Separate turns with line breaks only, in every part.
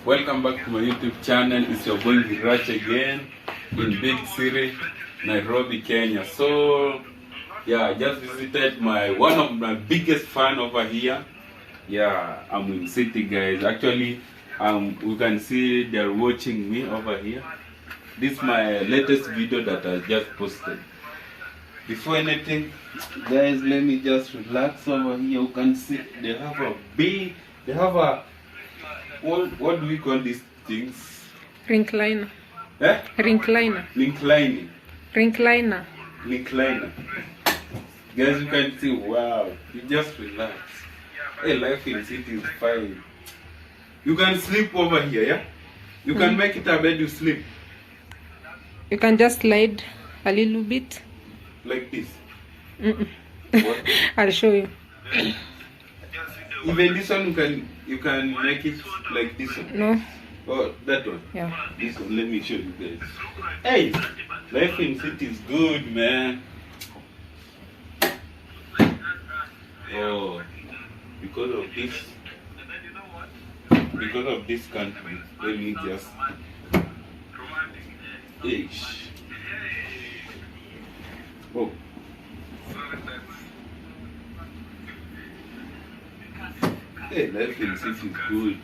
Welcome back to my YouTube channel. It's your boy Virach again in big city, Nairobi, Kenya. So yeah, I just visited one of my biggest fan over here. Yeah, I'm in city, guys. Actually, you can see they're watching me over here. This is my latest video that I just posted. Before anything, guys, let me just relax over here. You can see they have a what do we call these things?
Ringliner.
Eh?
Ringliner.
Linklining.
Ringliner.
Linkliner. Guys, you can see, wow, you just relax. Hey, life in city is fine. You can sleep over here, yeah? You can make it a bed you sleep.
You can just slide a little bit.
Like this.
What? I'll show you.
Even this one you can make it like this one.
No.
Oh, that one.
Yeah.
This one. Let me show you guys. Hey, life in city is good, man. Oh, because of this country, let me just. Ish. Oh. Hey, life in city is good.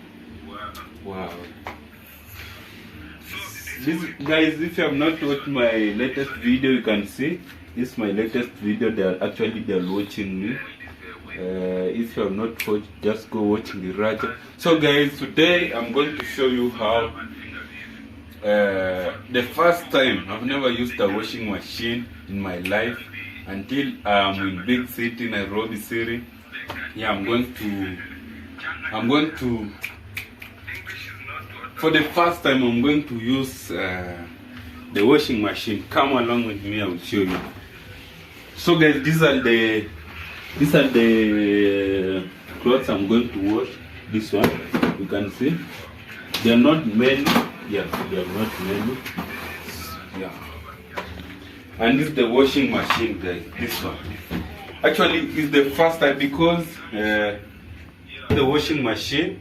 Wow. This, guys, if you have not watched my latest video, you can see this is my latest video. They're watching me. If you have not watched, just go watch the Raja. So guys, today I'm going to show you how the first time I've never used a washing machine in my life until I'm in big city, Nairobi city. Yeah, I'm going to for the first time I'm going to use the washing machine. Come along with me, I will show you. So guys, these are the clothes I'm going to wash. This one, you can see they are not many. Yeah, they are not many. Yeah, and this is the washing machine, guys. This one actually is the first time because the washing machine.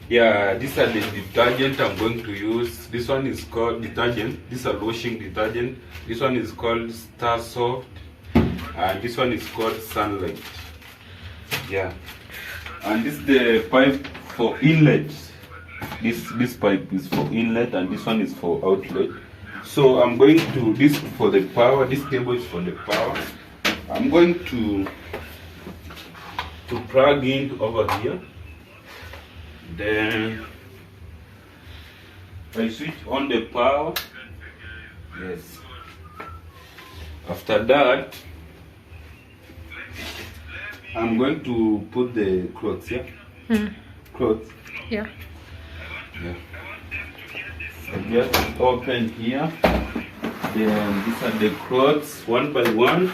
Yeah, these are the detergent I'm going to use. This one is called detergent. These are washing detergent. This one is called Star Soft, and this one is called Sunlight. Yeah, and this is the pipe for inlet. This pipe is for inlet, and this one is for outlet. So I'm going to this for the power. This cable is for the power. I'm going to plug in over here. Then I switch on the power. Yes. After that, I'm going to put the clothes. Yeah. Clothes.
Yeah.
Yeah. I just open here. Then these are the clothes, one by one.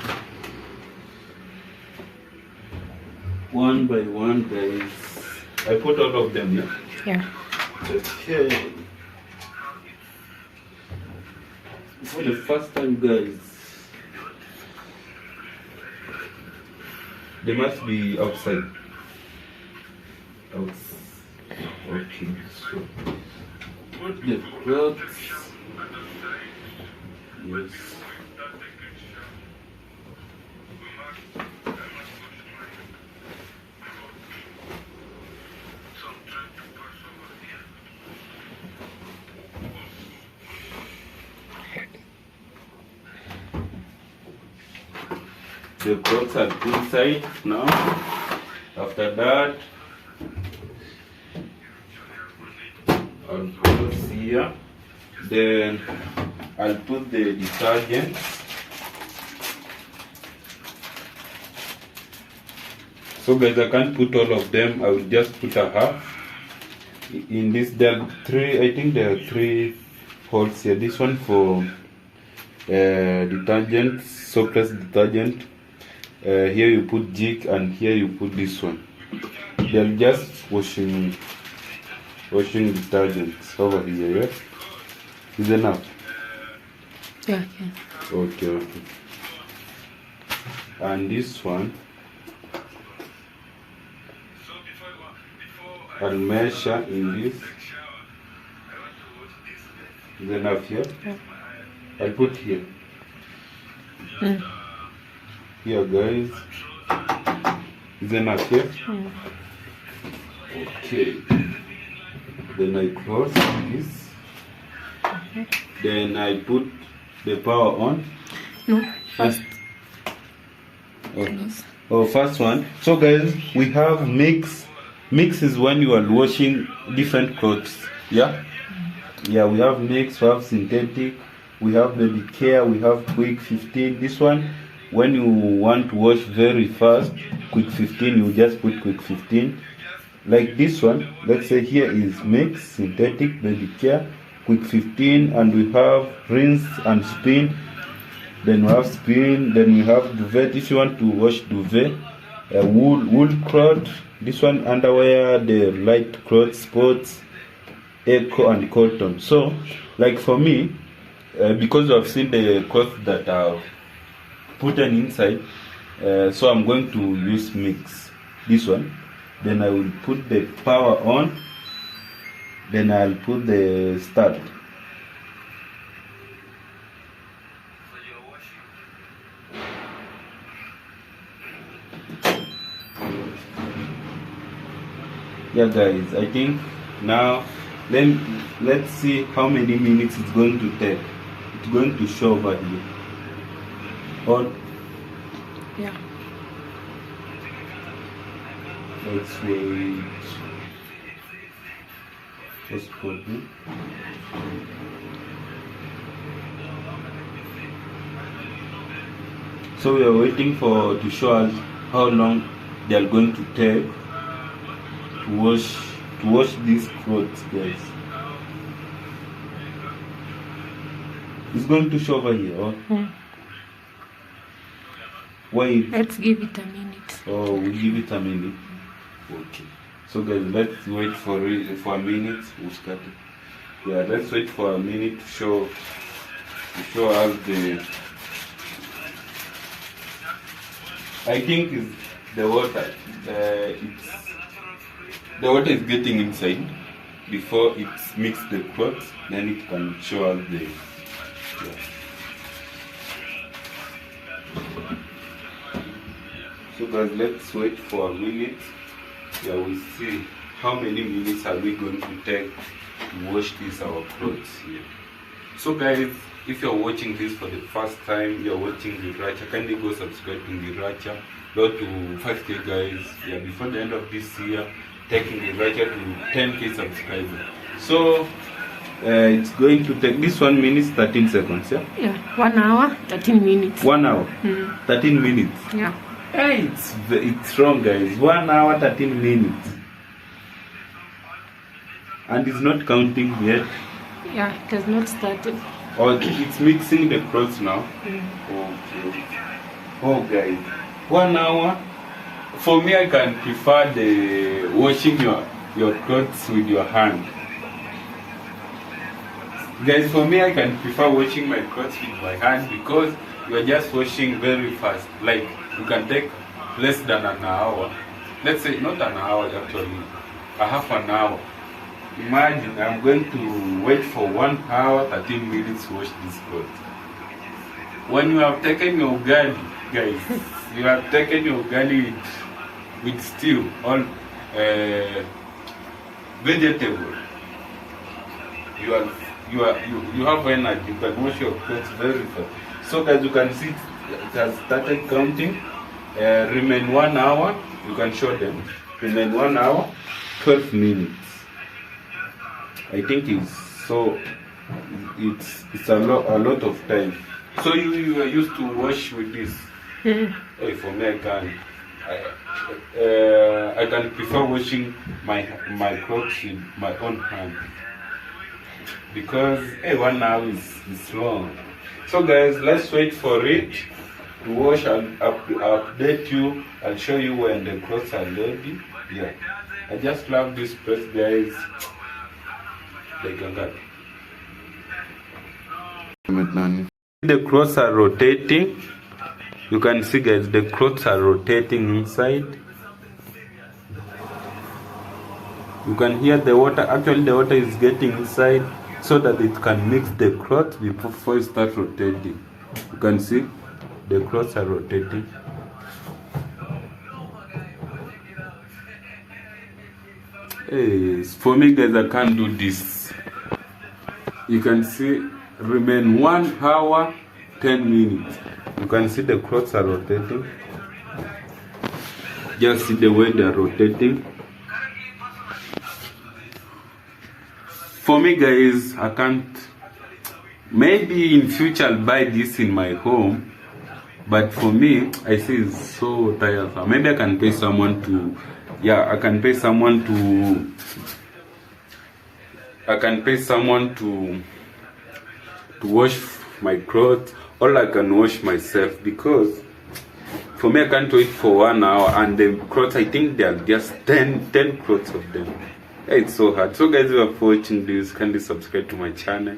One by one, guys. I put all of them, yeah?
Yeah.
Okay. For the first time, guys, they must be outside. Okay, so put the clothes. Yes. The clothes are inside now. After that, I'll put here. Then I'll put the detergent. So guys, I can't put all of them. I will just put a half. In this, there are three. I think there are three holes here. This one for detergent, soapless detergent. Here you put jig, and here you put this one. They're just washing detergents over here, yes? Is enough?
Yeah.
Okay. And this one, I'll measure in this. Is enough here?
Yeah.
I'll put here. Here, guys. Is enough here? Okay. Then I close this. Then I put the power on.
No, first.
First one. So guys, we have mix. Mix is when you are washing different clothes. Yeah? Yeah, we have mix, we have synthetic, we have baby care, we have quick 15. This one, when you want to wash very fast, quick 15, you just put quick 15. Like this one, let's say here is mix, synthetic, baby care, quick 15, and we have rinse and spin. Then we have spin, then we have duvet. If you want to wash duvet, wool cloth, this one underwear, the light clothes, sports, eco and cotton. So like for me, because I've seen the clothes that I've put inside, so I'm going to use mix, this one. Then I will put the power on, then I'll put the start. Yeah guys, I think now let's see how many minutes it's going to take. It's going to show over here. On.
Yeah.
Let's wait. Let's put it. So we are waiting to show us how long they are going to take to wash these clothes, guys. It's going to show over here. Oh? Wait.
Let's give it a minute.
Oh, we give it a minute. Okay. So guys, let's wait for a minute. We'll start it. Yeah, let's wait for a minute to show us the. I think is the water. The water is getting inside before it's mixed the clothes. Then it can show us the. Yeah. So guys, let's wait for a minute. Yeah, we'll see how many minutes are we going to take to wash our clothes here. So guys, if you're watching this for the first time, you're watching Racha, kindly go subscribe to Racha. Go to 5K guys. Yeah, before the end of this year, taking Racha to 10K subscribers. So it's going to take this 1 minute 13 seconds. Yeah.
Yeah, 1 hour 13 minutes.
1 hour 13 minutes.
Yeah.
Hey, it's wrong guys. 1 hour 13 minutes. And it's not counting yet.
Yeah, it has not started.
Oh, it's mixing the clothes now. Okay. Oh guys, 1 hour. For me, I can prefer the washing your clothes with your hand. Guys, for me, I can prefer washing my clothes with my hand because you're just washing very fast. Like, you can take less than an hour. Let's say not an hour actually, a half an hour. Imagine I'm going to wait for 1 hour 13 minutes to wash this clothes. When you have taken your ugali, guys, you have taken your ugali with stew, all vegetable. You have energy. You can wash your clothes very fast. So as you can see, it has started counting. Remain 1 hour. You can show them. Remain 1 hour 12 minutes. I think it's a lot of time. So you are used to wash with this. Hey, for me, I can prefer washing my clothes with my own hand because 1 hour is long. So guys, let's wait for it to wash. I'll update you. I'll show you when the clothes are ready. Yeah, I just love this place, guys. The clothes are rotating. You can see, guys, the clothes are rotating inside. You can hear the water. Actually, the water is getting inside. so that it can mix the cloth before you start rotating. You can see the cloths are rotating. Hey, for me guys, I can't do this. You can see remain 1 hour 10 minutes. You can see the cloths are rotating. Just see the way they are rotating. For me guys, I can't. Maybe in future I'll buy this in my home, but for me I see it's so tiresome. Maybe I can pay someone to, I can pay someone to wash my clothes, or I can wash myself, because for me I can't wait for 1 hour, and the clothes, I think there are just 10 clothes of them. It's so hard. So guys, if you are watching this, kindly subscribe to my channel.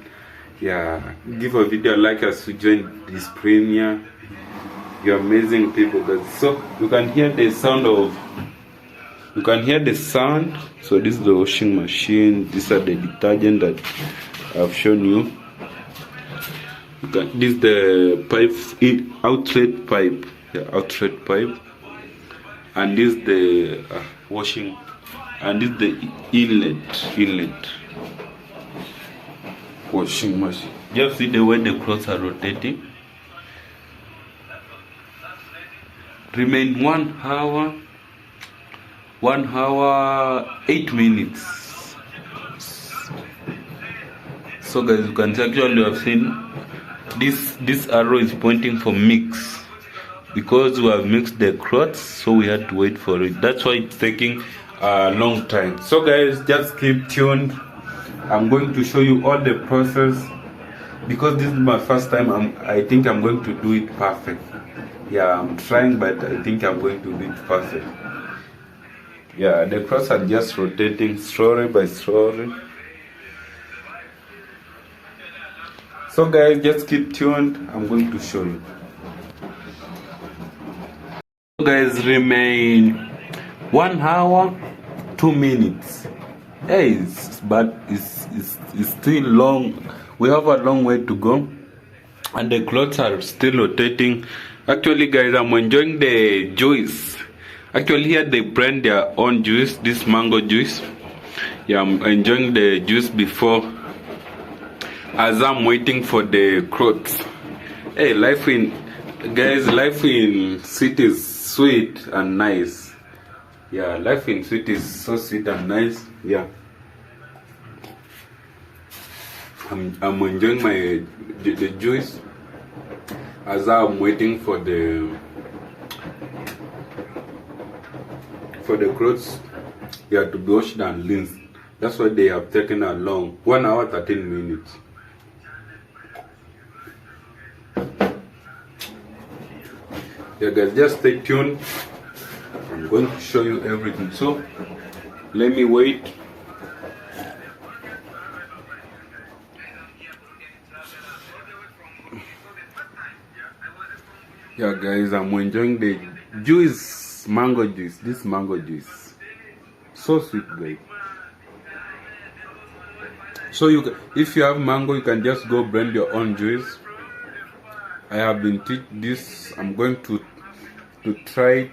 Give a video a like as you join this premiere. You're amazing people guys. So you can hear the sound. So this is the washing machine. These are the detergent that I've shown you. This is the pipe, outlet pipe, and this is the washing, and this is the inlet washing machine. Just see the way the clothes are rotating. Remain 1 hour 8 minutes. So guys, you can actually have seen this arrow is pointing for mix, because we have mixed the clothes, so we had to wait for it. That's why it's taking a long time. So guys, just keep tuned. I'm going to show you all the process, because this is my first time. I think I'm going to do it perfect. I'm trying, but I think I'm going to do it perfect. The clothes are just rotating slowly by slowly. So guys, just keep tuned. I'm going to show you. So guys, remain 1 hour 2 minutes. But it's still long. We have a long way to go, and the clothes are still rotating. Actually guys, I'm enjoying the juice. Actually here they blend their own juice, this mango juice. I'm enjoying the juice before, as I'm waiting for the clothes. Life in city is sweet and nice. Life in city is so sweet and nice. I'm enjoying the juice as I'm waiting for the clothes to be washed and rinsed. That's why they have taken a long 1 hour 13 minutes. Guys, just stay tuned. I'm going to show you everything. So let me wait. Guys, I'm enjoying the juice, mango juice. This mango juice, so sweet guys. So if you have mango, you can just go blend your own juice. I have been teach this. I'm going to try it.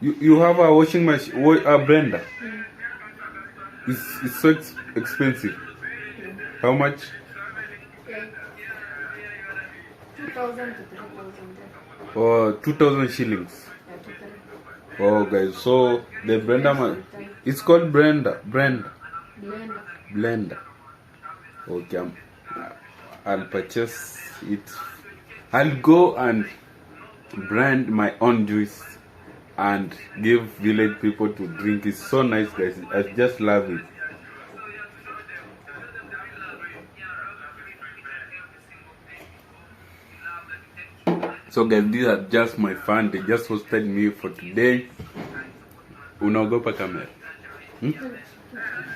You have a washing machine, a blender. It's so expensive. How much?
2,000 to 3,000.
Or 2,000 shillings. Oh guys, so the blender, it's called blender. Okay, I'll purchase it. I'll go and blend my own juice and give village people to drink. It's so nice guys, I just love it. So guys, these are just my fans. They just hosted me for today. Unaogopa kamera?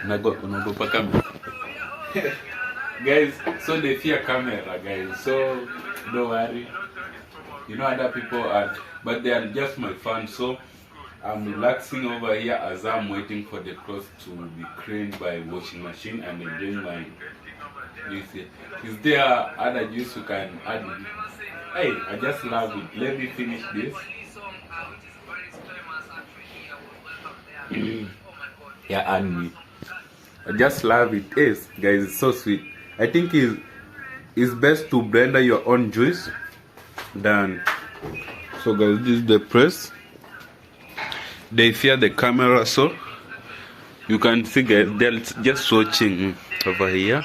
Unaogopa kamera? Guys, so they fear camera, guys. So don't worry. You know other people are, but they are just my fans. So I'm relaxing over here as I'm waiting for the clothes to be cleaned by washing machine and enjoying my juice here. Is there other juice you can add? Hey, I just love it. Let me finish this. Yeah, and me. I just love it. Yes, guys, it's so sweet. I think it's best to blend your own juice than. So guys, this is the press. They fear the camera, so you can see guys, they're just watching over here.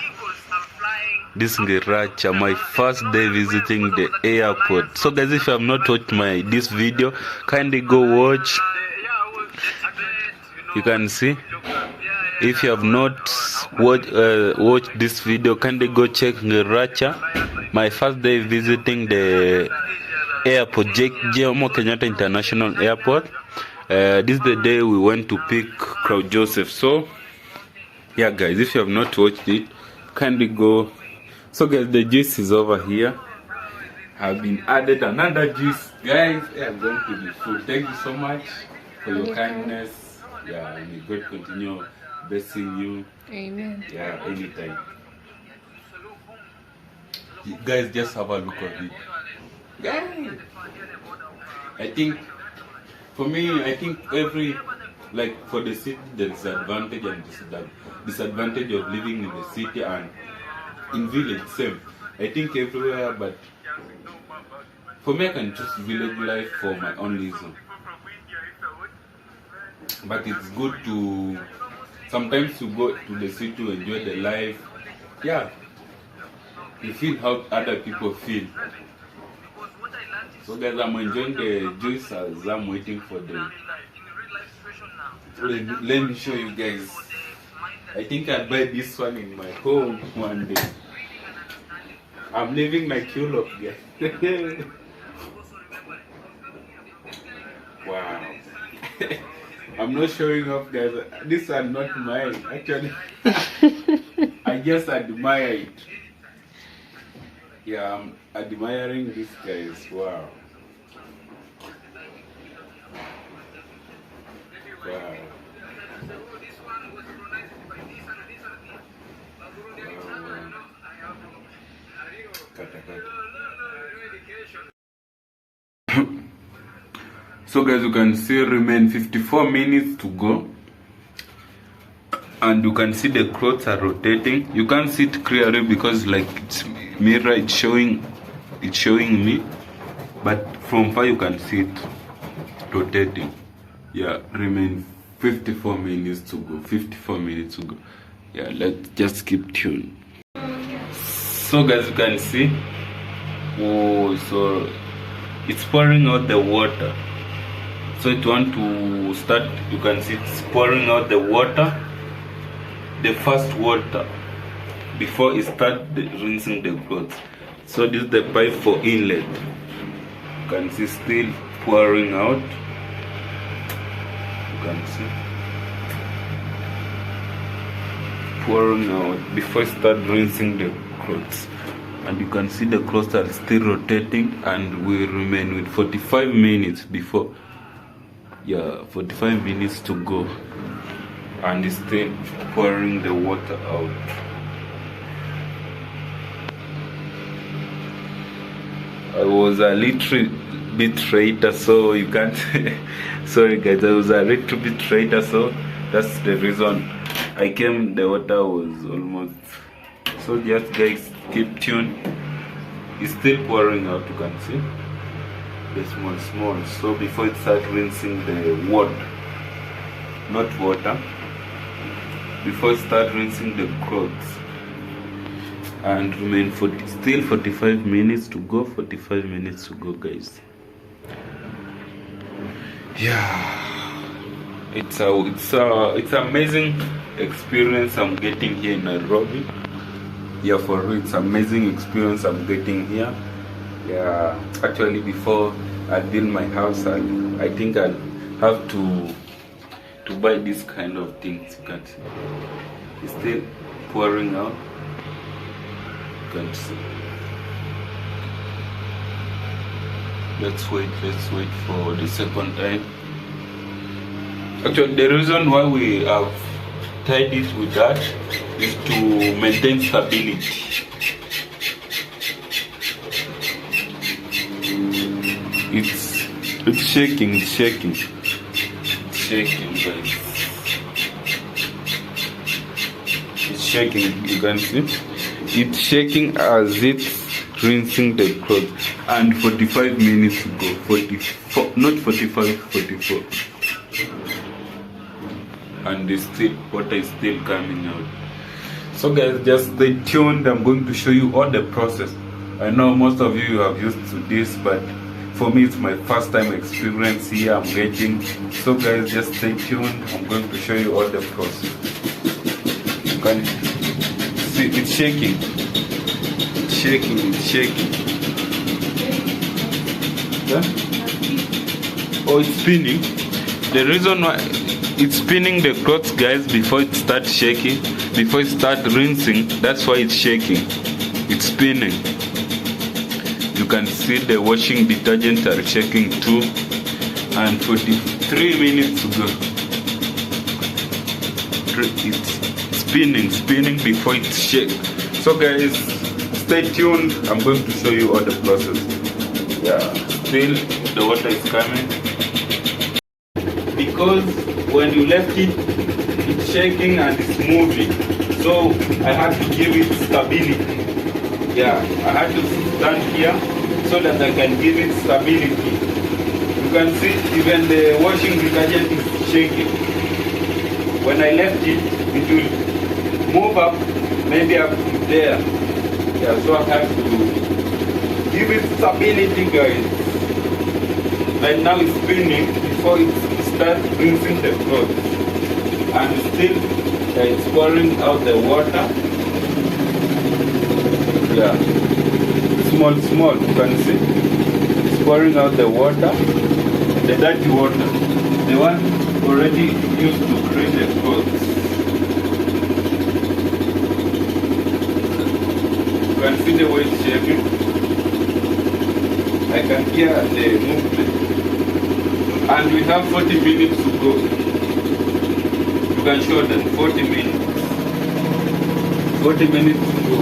This is Ngiracha, my first day visiting the airport. So guys, if you have not watched this video, kindly go watch. You can see. If you have not watched this video, kindly go check Ngiracha, my first day visiting the airport, Jomo Kenyatta International Airport. This is the day we went to pick Crow Joseph. So yeah guys, if you have not watched it, kindly go. So guys, the juice is over here. Have been added another juice. Guys, I'm going to be full. Thank you so much for your kindness. Yeah, may God continue blessing you.
Amen.
Yeah, anytime. You guys, just have a look at it. Guys, I think for me, I think for the city, there is advantage and disadvantage of living in the city and in village. Same. I think everywhere, but for me, I can choose village life for my own reason. But it's good to sometimes to go to the city to enjoy the life. Yeah, you feel how other people feel. So guys, I'm enjoying the juice as I'm waiting for the. Let me show you guys. I think I'll buy this one in my home one day. I'm living my Q-Lock, guys. Wow. I'm not showing off, guys. These are not mine. Actually, I just admire it. Yeah, I'm admiring these guys. Wow. Wow. So guys, you can see remain 54 minutes to go, and you can see the clothes are rotating. You can't see it clearly because like it's mirror, it's showing me, but from far you can see it rotating. Yeah, remain 54 minutes to go. 54 minutes to go. Yeah, let's just keep tuned. So guys, you can see. Oh, so it's pouring out the water. So it want to start. You can see it's pouring out the water, the first water, before it start rinsing the clothes. So this is the pipe for inlet. You can see still pouring out. You can see pouring out before it start rinsing the clothes. And you can see the clothes are still rotating, and we remain with 45 minutes before. Yeah, 45 minutes to go, and it's still pouring the water out. I was a little bit traitor, so you can't. Sorry guys, I was a little bit traitor, so that's the reason I came. The water was almost. So just guys, keep tuned. It's still pouring out. You can see. The small. So before it starts rinsing the water, not water, before it starts rinsing the clothes, and remain still 45 minutes to go. 45 minutes to go, guys. Yeah, it's amazing experience I'm getting here in Nairobi. Yeah, for real, it's amazing experience I'm getting here. Yeah, actually before I build my house, I think I'll have to buy this kind of things. You can see it's still pouring out. You can see. Let's wait for the second time. Actually, the reason why we have tied it with that is to maintain stability. It's shaking, guys. It's shaking, you can see. It's shaking as it's rinsing the cloth. And 45 minutes ago, 44, not 45, 44. And the water is still coming out. So guys, just stay tuned. I'm going to show you all the process. I know most of you have used to this, but for me it's my first time experience here. I'm getting. So guys, just stay tuned. I'm going to show you all the process. You can see it's shaking. It's shaking. Yeah? Oh, it's spinning. The reason why it's spinning the clothes, guys, before it starts shaking, before it starts rinsing, that's why it's shaking. It's spinning. You can see the washing detergent are shaking too. And 43 minutes to go. It's spinning before it shakes. So guys, stay tuned. I'm going to show you all the process. Yeah, still the water is coming. Because when you left it, it's shaking and it's moving. So I had to give it stability. Yeah, I had to stand here so that I can give it stability. You can see even the washing detergent is shaking. When I left it, it will move up, maybe up there. Yeah, so I have to give it stability, guys. Right now it's spinning before it starts rinsing the clothes. And still it's pouring out the water. Yeah, small, you can see. It's pouring out the water, the dirty water, the one already used to clean the clothes. You can see the way it's shaking. I can hear the movement. And we have 40 minutes to go. You can show them 40 minutes. 40 minutes to go.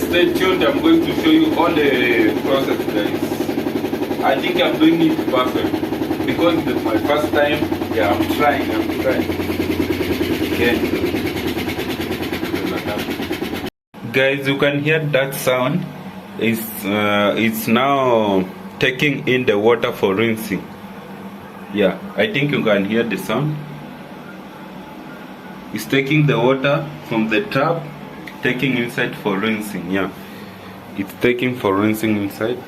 Stay tuned, I'm going to show you all the process, guys. I think I'm doing it perfect because it's my first time. Yeah, I'm trying. Okay. Guys, you can hear that sound. It's now taking in the water for rinsing. Yeah, I think you can hear the sound. It's taking the water from the tap, taking inside for rinsing. Yeah, it's taking for rinsing inside.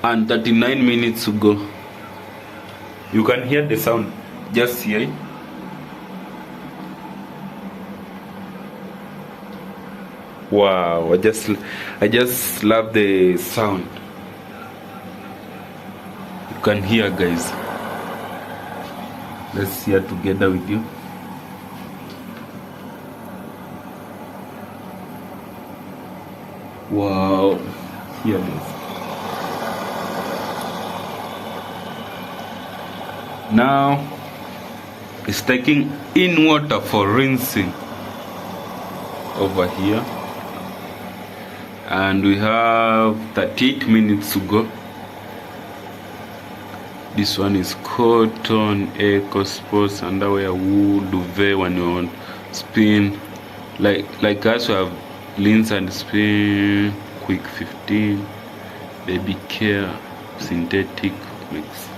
And 39 minutes to go. You can hear the sound. Just hear it. Wow, I just love the sound. You can hear, guys. Let's hear together with you. Wow, here it is. Now it's taking in water for rinsing over here. And we have 38 minutes to go. This one is cotton, eco sports, underwear, wool, duvet. When you want spin, like us, we have rinse and spin, quick 15, baby care, synthetic mix.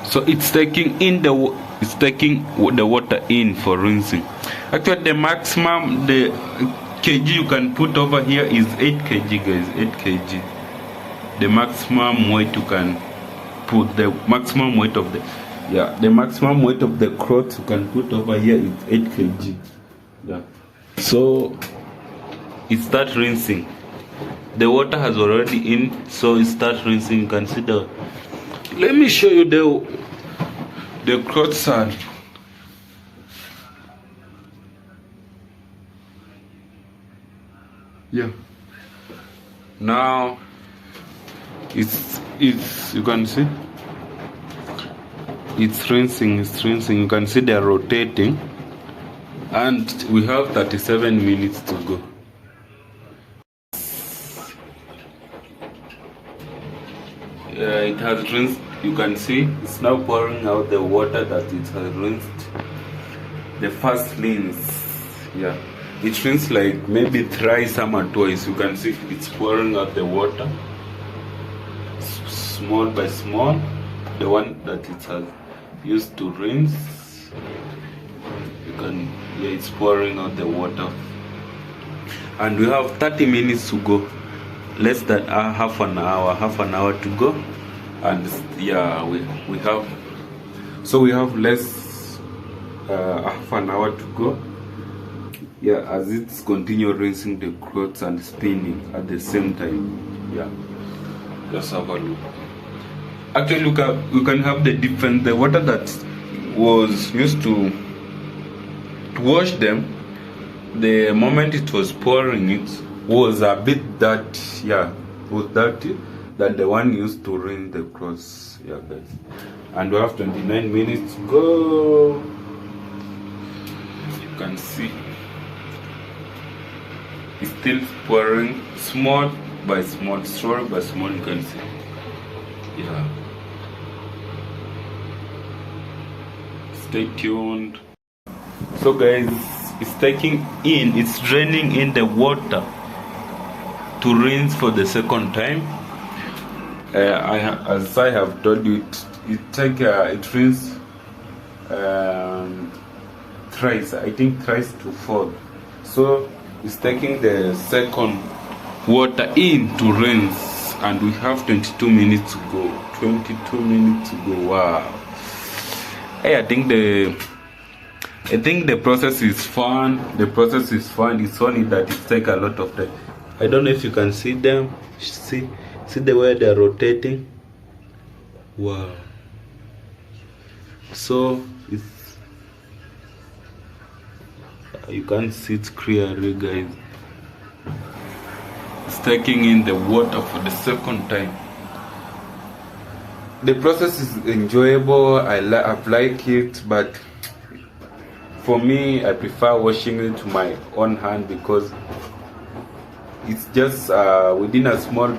So it's taking in the water in for rinsing. Actually, the maximum kg you can put over here is 8 kg, guys. 8 kg. The maximum weight you can put, the maximum weight of the cloth you can put over here is 8 kg. Yeah. So it starts rinsing. The water has already in, so it starts rinsing. You can see let me show you the clothes are. Yeah. Now it's it's, you can see it's rinsing, you can see they're rotating, and we have 37 minutes to go. It has rinsed, you can see it's now pouring out the water that it has rinsed. The first rinse, yeah, it rinsed like maybe thrice or twice. You can see it's pouring out the water small by small, the one that it has used to rinse. You can, yeah, it's pouring out the water, and we have 30 minutes to go, less than half an hour to go. And yeah, we have, so we have less half an hour to go. Yeah, as it's continue rinsing the clothes and spinning at the same time. Yeah, just have a look. Actually, look at, you can have the difference. The water that was used to wash them, the moment it was pouring, it was a bit dirty. Yeah, it was dirty than the one used to rinse the clothes. Yeah, guys, and we have 29 minutes to go. You can see it's still pouring small by small, small by small. You can see, yeah. Stay tuned. So guys, it's taking in, it's draining in the water to rinse for the second time. As I have told you, it rinse thrice, I think thrice to 4. So it's taking the second water in to rinse, and we have 22 minutes to go. 22 minutes to go. Wow. Hey, I think the process is fun. It's only that it takes a lot of time. I don't know if you can see them. See the way they're rotating. Wow. So it's, you can't see it clearly, guys. It's taking in the water for the second time. The process is enjoyable. I've liked it, but for me, I prefer washing it to my own hand, because it's just within a small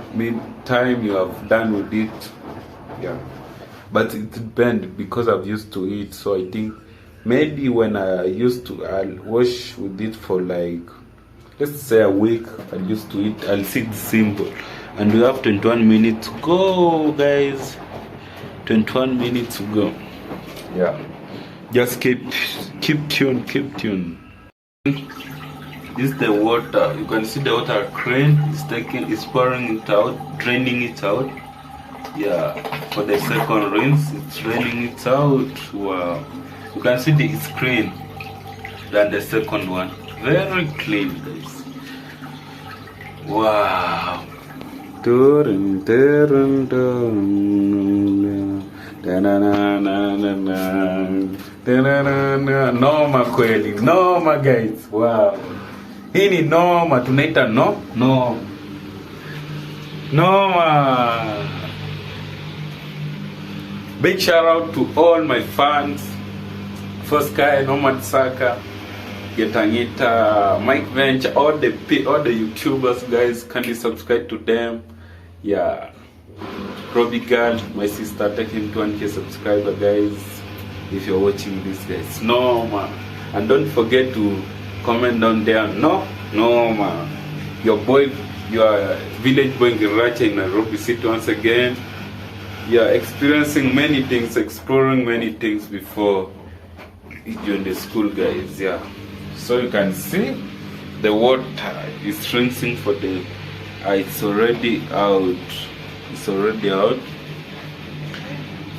time you have done with it. Yeah, but it depends, because I've used to it. So I think maybe when I'll wash with it for like, let's say a week, I'll used to it, I'll see it simple. And we have 21 minutes to go, guys. 21 minutes to go. Yeah, just keep tuned. This is the water. You can see the water crane is pouring it out, draining it out. Yeah, for the second rinse, it's draining it out. Wow, you can see it's clean than the second one. Very clean, guys. Wow. Noma kweli, noma guys. Wow, hii ni noma, tunaita noma. Big shout out to all my fans, First Guy, nomaaaa, Getangita, Mike Venture, all the YouTubers, guys. Can you subscribe to them? Yeah, Robbie Girl, my sister, taking 20K subscriber, guys. If you're watching this, guys, no man, and don't forget to comment down there. No man, your village boy Giracha in Nairobi City once again. Yeah, experiencing many things, exploring many things before you join the school, guys. Yeah, so you can see the water is rinsing for the it's already out.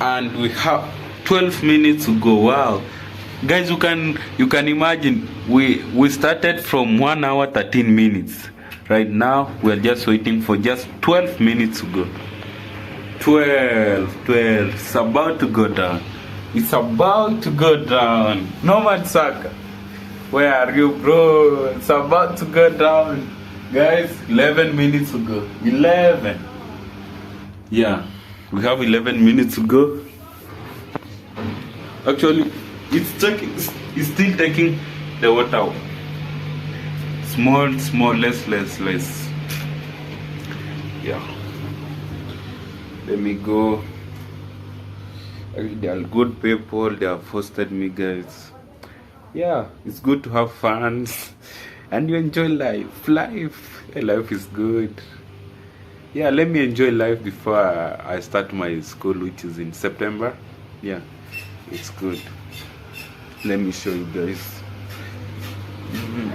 And we have 12 minutes to go. Wow, guys, you can imagine we started from 1 hour 13 minutes. Right now we're just waiting for just 12 minutes to go. 12, it's about to go down. Nomaaaa, where are you, bro? It's about to go down, guys. 11 minutes to go. 11. Yeah, We have 11 minutes to go. Actually, it's still taking the water out. Small, less. Yeah. Let me go. They are good people. They have hosted me, guys. Yeah, it's good to have fun and you enjoy life. Life is good. Yeah, let me enjoy life before I start my school, which is in September. Yeah, it's good. Let me show you guys.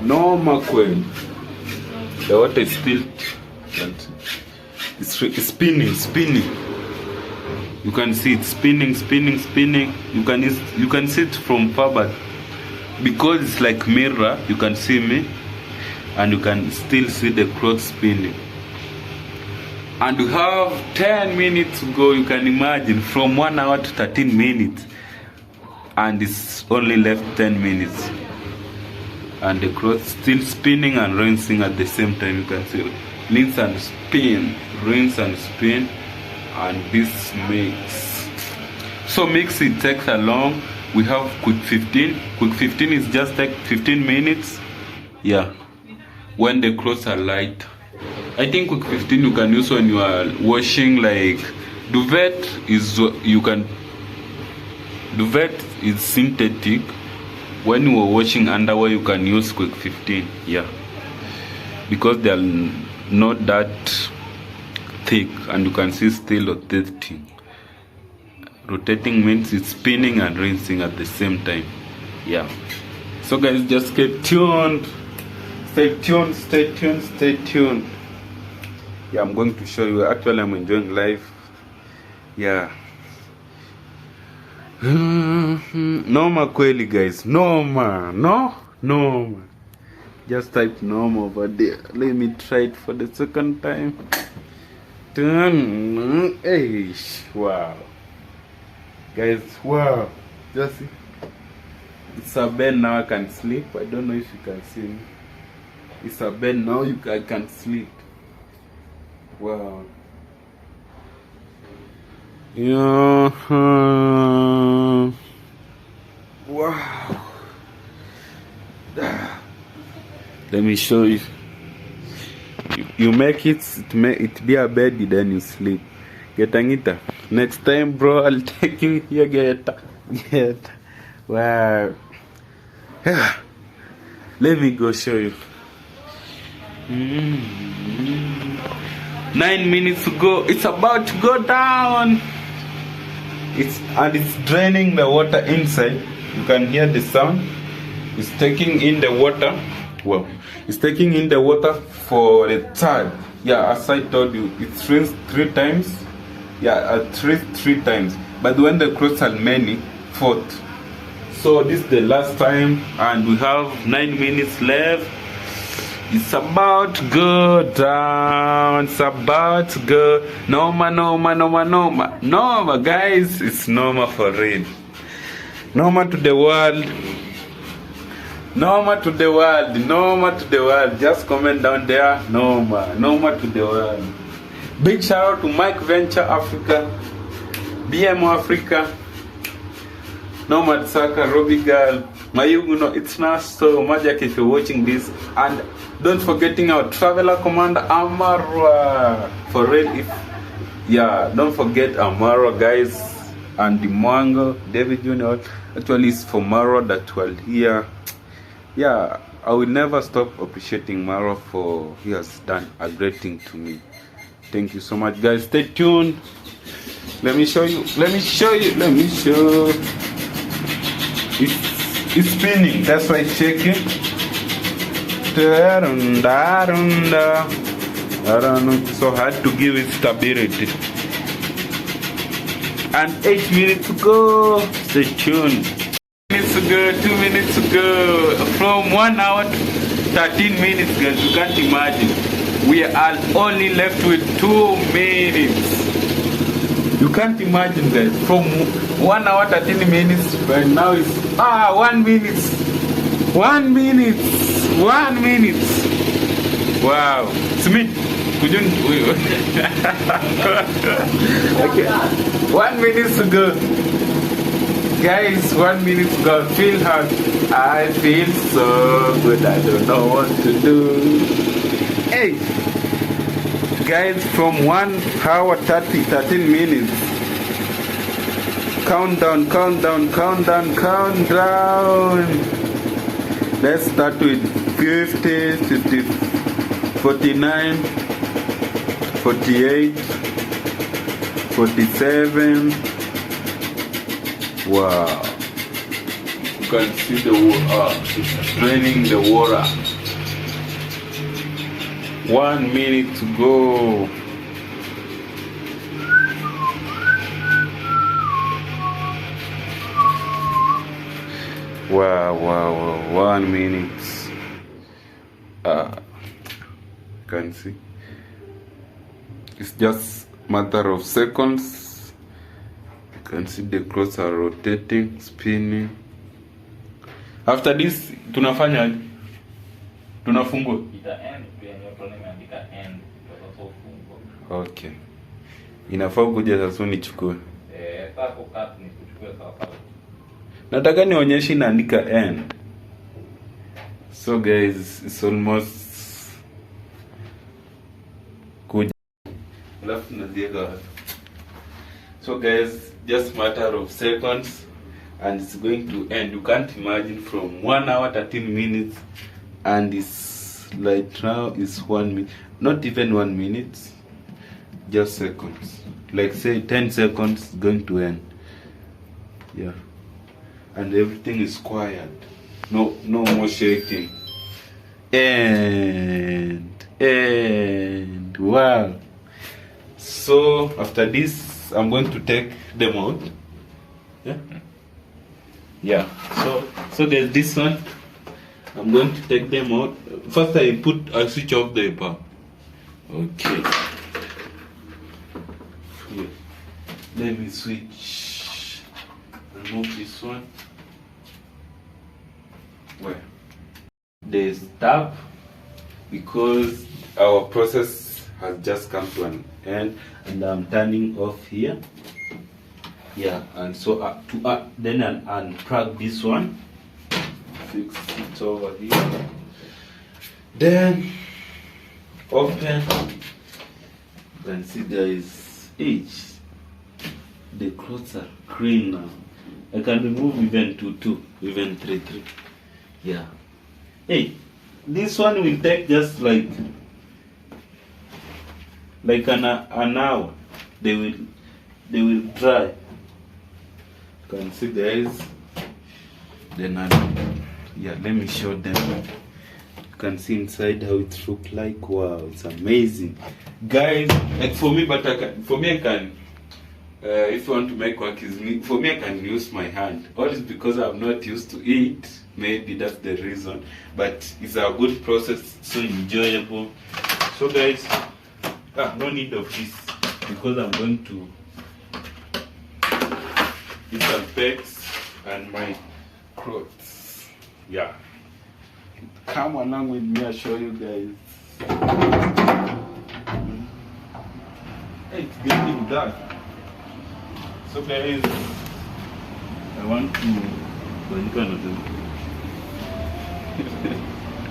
No Macquarie. The water is still it's spinning. You can see it spinning. You can see it from far, but because it's like mirror, you can see me and you can still see the cloth spinning. And you have 10 minutes to go. You can imagine, from 1 hour to 13 minutes, and it's only left 10 minutes, and the cloth still spinning and rinsing at the same time. You can see rinse and spin, and this mix. So mix it takes a long. We have quick 15. Quick 15 is just like 15 minutes. Yeah, when the clothes are light. I think quick 15 you can use when you are washing, like duvet is synthetic. When you are washing underwear, you can use quick 15. Yeah, because they are not that thick and you can see still rotating. Rotating means it's spinning and rinsing at the same time. Yeah, so guys, just stay tuned. Yeah, I'm going to show you. Actually, I'm enjoying life. Yeah. Noma kweli, guys. Noma. Noma. Just type Noma over there. Let me try it for the second time. Hey, wow. Guys, wow. Just see. It's a bed now. I can sleep. I don't know if you can see me. It's a bed now. I can sleep. Wow. Yeah. Wow. Let me show you. You make it be a bed, then you sleep. Getangita. Next time, bro, I'll take you here. Get. Wow. Let me go show you. 9 minutes to go. It's about to go down. It's draining the water inside. You can hear the sound. It's taking in the water. Well, it's taking in the water for the third. Yeah, as I told you, it's rinsed 3 times. Yeah, three times. But when the clothes are many, 4th. So this is the last time, and we have 9 minutes left. It's about to go down. It's about to go. Noma, guys. It's Noma for real. Noma to the world. Noma to the world. Just comment down there. Noma to the world. Big shout out to Mike Venture Africa, BMO Africa, Nomad Saka, Robbie Girl, Mayuguno. It's not so magic if you're watching this. And don't forgetting our traveler commander Amara. For real, don't forget Amara, guys, and the Mwango, David Jr. Actually, it's for Mara that will here. Yeah, I will never stop appreciating Mara for he has done a great thing to me. Thank you so much, guys. Stay tuned. Let me show you. It's spinning. That's why it's shaking. I don't know. It's so hard to give it stability. And 8 minutes to go. Stay tuned. 2 minutes to go. From 1 hour to 13 minutes, guys. You can't imagine. We are only left with 2 minutes. You can't imagine, guys. From 1 hour 13 minutes, but now it's 1 minute. 1 minute. Wow. It's me. Couldn't we? Okay. 1 minute to go. Guys, 1 minute to go. Feel hard. I feel so good. I don't know what to do. Hey! Guys, from 1 hour 13 minutes. Countdown, countdown, countdown, countdown. Let's start with 50, 50, 49, 48, 47. Wow. You can see the water. It's draining the water. 1 minute to go. Wow, wow, wow. 1 minute. You can see. It's just matter of seconds. You can see the clothes are rotating, spinning. After this, tunafanya tunafungua. Okay. Inafaa kuja sasa nichukue. Nataka nionyeshe inaandika end. So guys, it's almost kuja. Alafu naziweka. So guys, just matter of seconds and it's going to end. You can't imagine from 1 hour 13 minutes and it's like now is 1 minute. Not even 1 minute. Just seconds. Like say 10 seconds going to end. Yeah. And everything is quiet. No more shaking. And wow. So after this, I'm going to take them out. Yeah. Yeah. So there's this one. I'm going to take them out. First, I switch off the power. Okay. Here. Let me switch. Remove this one. Where? The stop, because our process has just come to an end, and I'm turning off here. Yeah, and so then I'll unplug this one, fix it over here, then open. You can see there is H. The clothes are clean now. I can remove even 2, even 3. Yeah. Hey, this one will take just like an hour. They will dry. You can see guys. Then let me show them. You can see inside how it looks like. Wow, it's amazing, guys. Like for me, I can. If you want to make work easily, for me I can use my hand. All is because I'm not used to it. Maybe that's the reason. But it's a good process, so enjoyable. So guys, no need of this because I'm going to disinfect and my clothes. Yeah. Come along with me, I'll show you guys. Hey, it's getting dark. So guys, I want to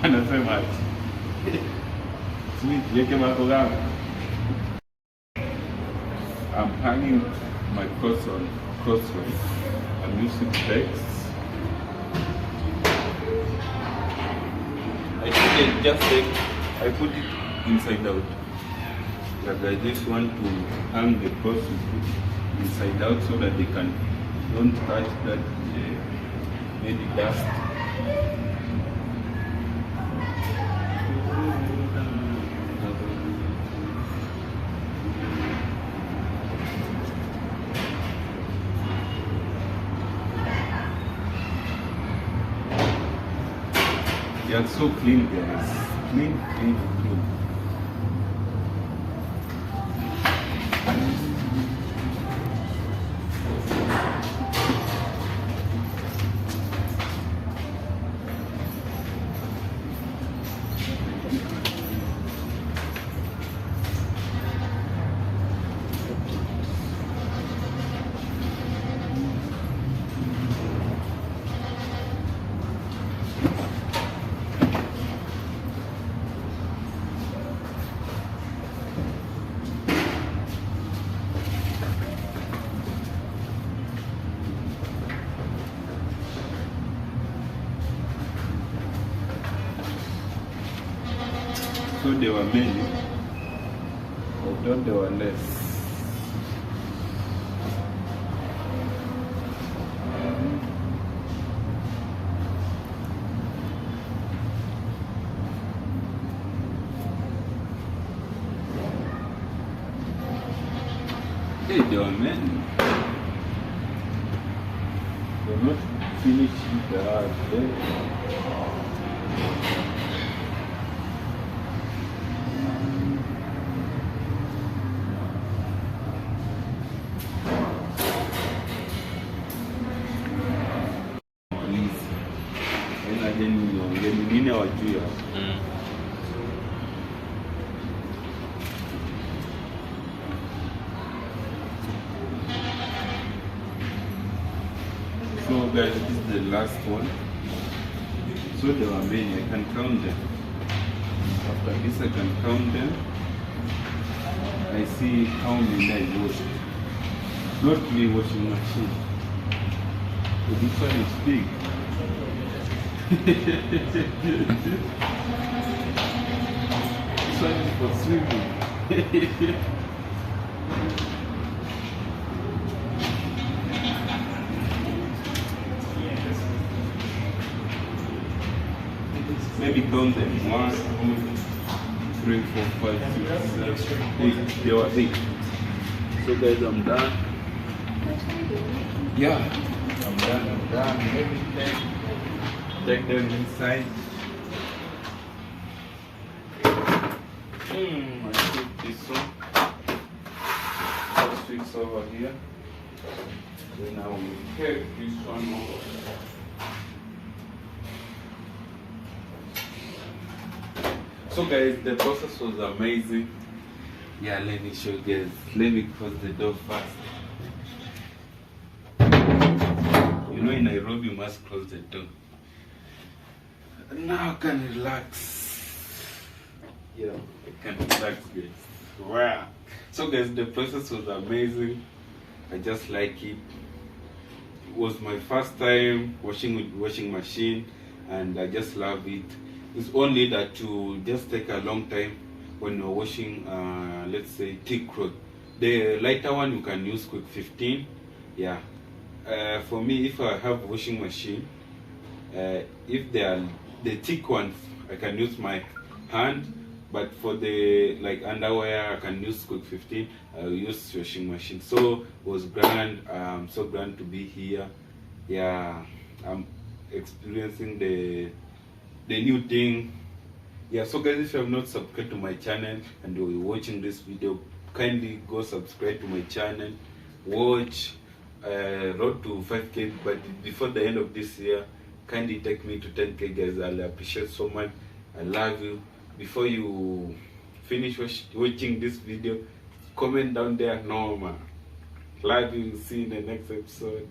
anasema sweet yeke makoga. I'm hanging my clothes on crossways. I'm using specs. I put it inside out. Like I just want to hang the clothes inside out so that they don't touch that maybe dust. They are so clean, guys. Clean. So there were many. I thought there were less. Hey, there were many. They're not finished with the art. Nini hawajui hapa. So guys, this is the last one. So there were many, I can count them. After this I can count them. I see how many I washed. Not me washing machine. So this one is big. This one is for swimming. Maybe count them. 1, 2, 3, 4, 5, 6, 7, 8. There were 8. So guys, I'm done. Yeah, I'm done. Everything. Take them inside. I took this one. Let's fix over here. Then I will take this one over. So guys, the process was amazing. Yeah, let me show you guys. Let me close the door first. You know, in Nairobi, you must close the door. Now I can relax. Yeah, I can relax, guys. Wow. So guys, the process was amazing. I just like it. It was my first time washing with washing machine, and I just love it. It's only that you just take a long time when you're washing, let's say, thick cloth. The lighter one you can use quick 15. Yeah. For me, if I have washing machine, if they are the thick ones, I can use my hand. But for the like underwear, I can use quick 15. I'll use washing machine. So it was grand. So grand to be here. Yeah, I'm experiencing the new thing. Yeah, so guys, if you have not subscribed to my channel and you're watching this video, kindly go subscribe to my channel. Watch road to 5k, but before the end of this year, kindly take me to 10k, guys. I'll appreciate so much. I love you. Before you finish watching this video, comment down there, nomaaaa. Love you. See you in the next episode.